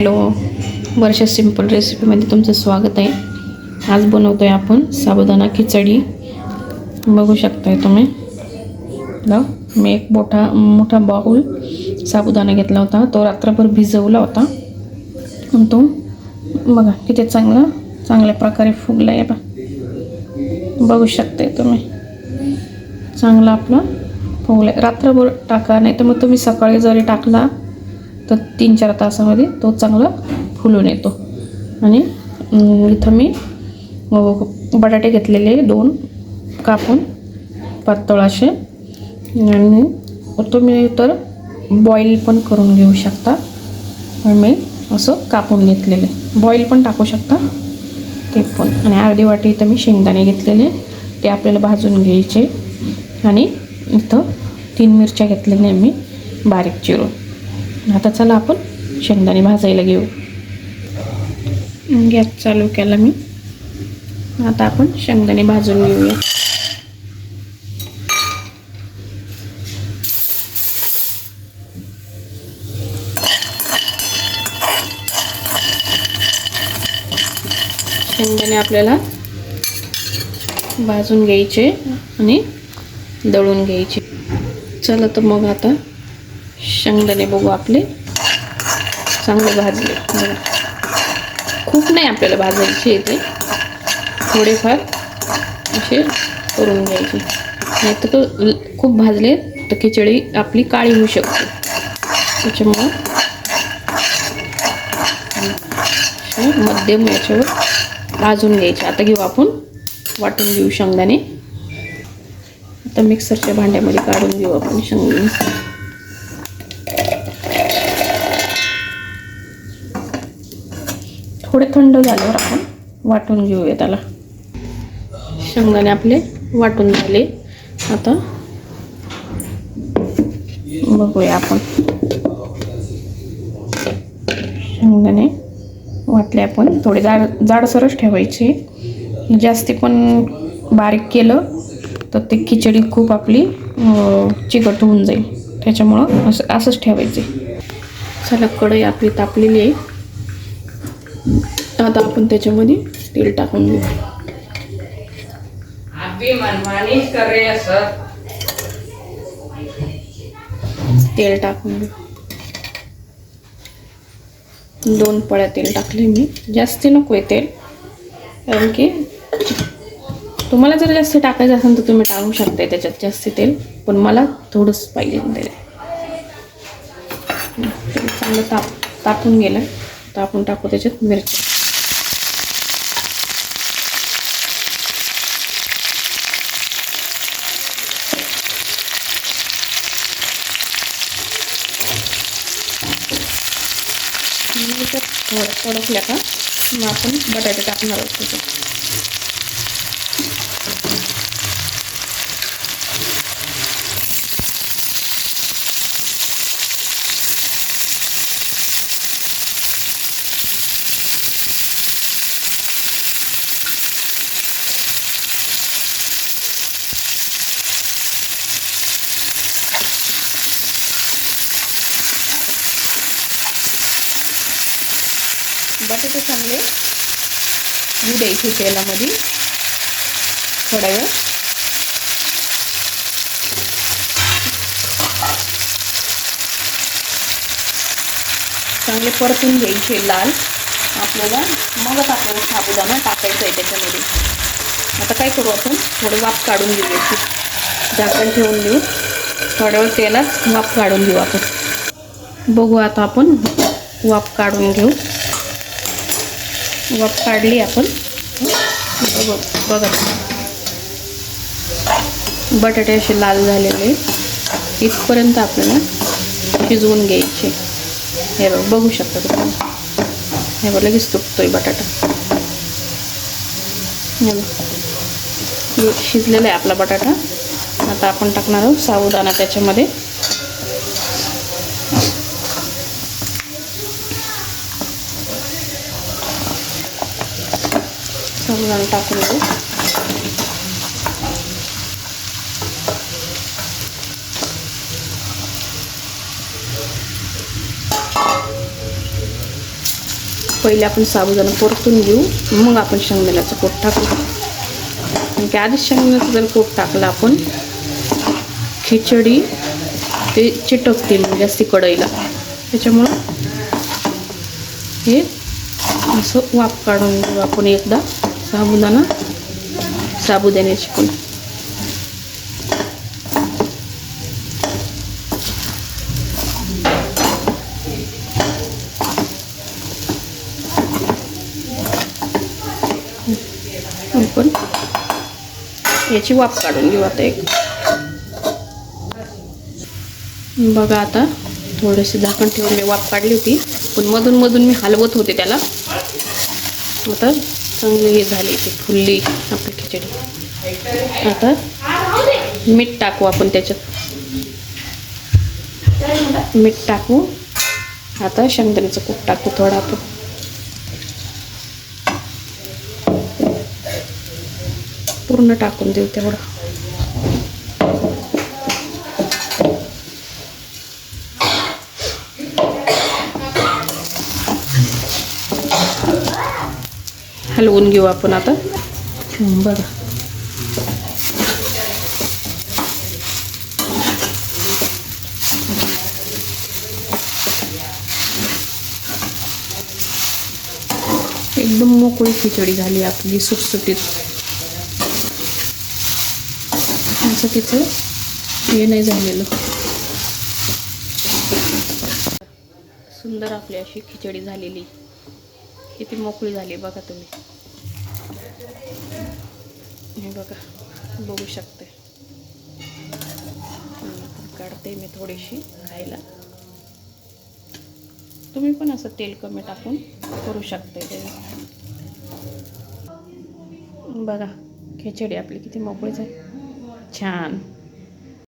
Hello, वर्षा simple रेसिपीमध्ये तुमचं स्वागत आहे। आज बनवतोय आपण साबुदाणा खिचडी। बघू शकताय तुम्ही मी एक मोठा बाउल साबुदाणा घेतला होता। तो रात्रभर भिजवला होता आणि तो बघा किती चांगल्या प्रकारे फुगला आहे। बघू शकताय तुम्ही, चांगला आपला फुगला। रात्रभर टाका, नाही तर मग तुम्ही सकाळी जरी टाकला तर 3-4 तासामध्ये तो चांगला फुलून येतो। आणि इथं मी बटाटे घेतलेले 2 कापून पातळ असे, आणि तुम्ही तर बॉईल पण करून घेऊ शकता। पण मी असं कापून घेतलेले, बॉईल पण टाकू शकता ते पण। आणि अर्धी वाटी इथं मी शेंगदाणे घेतलेले, ते आपल्याला भाजून घ्यायचे। आणि इथं 3 मिरच्या घेतलेल्या मी बारीक चिरून। आता चला आपण शेंगदाणे भाजायला घेऊ। गॅस चालू केला मी। आता आपण शेंगदाणे भाजून घेऊया। शेंगदाणे आपल्याला भाजून घ्यायचे आणि दळून घ्यायचे। चला तर मग आता शेंगदाणे बघू आपले चांगले भाजले। खूप नाही आपल्याला भाजायचे, ते थोडेफार असे करून घ्यायचे, नाही तर खूप भाजले तर खिचडी आपली काळी होऊ शकते। त्याच्यामुळं मध्यम याच्यावर भाजून घ्यायचे। आता घेऊ आपण वाटून घेऊ शेंगदाणे। आता मिक्सरच्या भांड्यामध्ये काढून घेऊ आपण शेंगदाणे। थोडे थंड झाल्यावर आपण वाटून घेऊया त्याला। शेंगदाणे आपले वाटून झाले। आता बघूया आपण, शेंगदाणे वाटले आपण। थोडे जाडसरच ठेवायचे, जास्ती पण बारीक केलं तर ते खिचडी खूप आपली चिकट होऊन जाईल। त्याच्यामुळं असंच ठेवायचे। चला, कढई आपली तापलेली आहे। आता आपण त्याच्यामध्ये तेल टाकून घेऊ। तेल टाकून घेऊ। 2 पळ्या तेल टाकले मी, जास्ती नको आहे तेल, कारण की तुम्हाला जर जास्त टाकायचं असेल तर तुम्ही टाकू शकता त्याच्यात जास्ती तेल, पण मला थोडंच पाहिजे तेल। चांगलं तापून गेलं तर आपण टाकू त्याच्यात मिरची। थोडं तडकल्या का मग आपण बटाटे टाकणार आहोत त्याच्यात। बटाटे चांगले होऊ द्यायचे तेलामध्ये थोडा वेळ। चांगले परतून घ्यायचे लाल आपल्याला, मगच आपल्याला साबुदाणा टाकायचा आहे त्याच्यामध्ये। आता काय करू आपण, थोडं वाफ काढून घेऊ याची, झाकण ठेवून देऊ। थोड्या वेळ तेलात वाफ काढून घेऊ आपण। बघू आता आपण वाफ काढून घेऊ। वाफ काढली आपण। बघा बटाटे असे लाल झालेले, इथपर्यंत आपल्याला शिजवून घ्यायचे। हे बघू शकता तुम्ही, हे बघा लगेच तुटतोय बटाटा। शिजलेला आहे आपला बटाटा। आता आपण टाकणार आहोत साबुदाणा त्याच्यामध्ये। साबुदाणा टाकून घेऊ। पहिले आपण साबुदाणा परतून घेऊ, मग आपण शेंगदाण्याचं कूट टाकू. कारण की आधीच शेंगदाण्याचं जर कूट टाकलं आपण, खिचडी ते चिटकते मग जास्ती कढईला. त्याच्यामुळं हे असं वाफ काढून घेऊ आपण एकदा साबुदाण्याची पण. आपण याची वाफ काढून घेऊ आता एक. बघा आता थोडेसे झाकण ठेवून मी वाफ काढली होती, पण मधून मधून मी हलवत होते त्याला. आता चांगली हे झाली, ती फुलली आपली खिचडी. आता मीठ टाकू आपण त्याच्यात, मीठ टाकू. आता शेंगदाण्याचं कूट टाकू थोडं आपण. पूर्ण टाकून देऊ तेवढं. हलवून घेऊ आपण आता. बघा एकदम मोकळी खिचडी झाली आपली, सुटसुटीत. असं तिचं हे नाही झालेलं. सुंदर आपली अशी खिचडी झालेली. किती मोकळी झाली बघा तुम्ही. हे बघा, बघू शकते. काढते मी थोडीशी खायला. तुम्ही पण असं तेल कमी टाकून करू शकते ते. बघा खिचडी आपली किती मोकळी झाली, छान.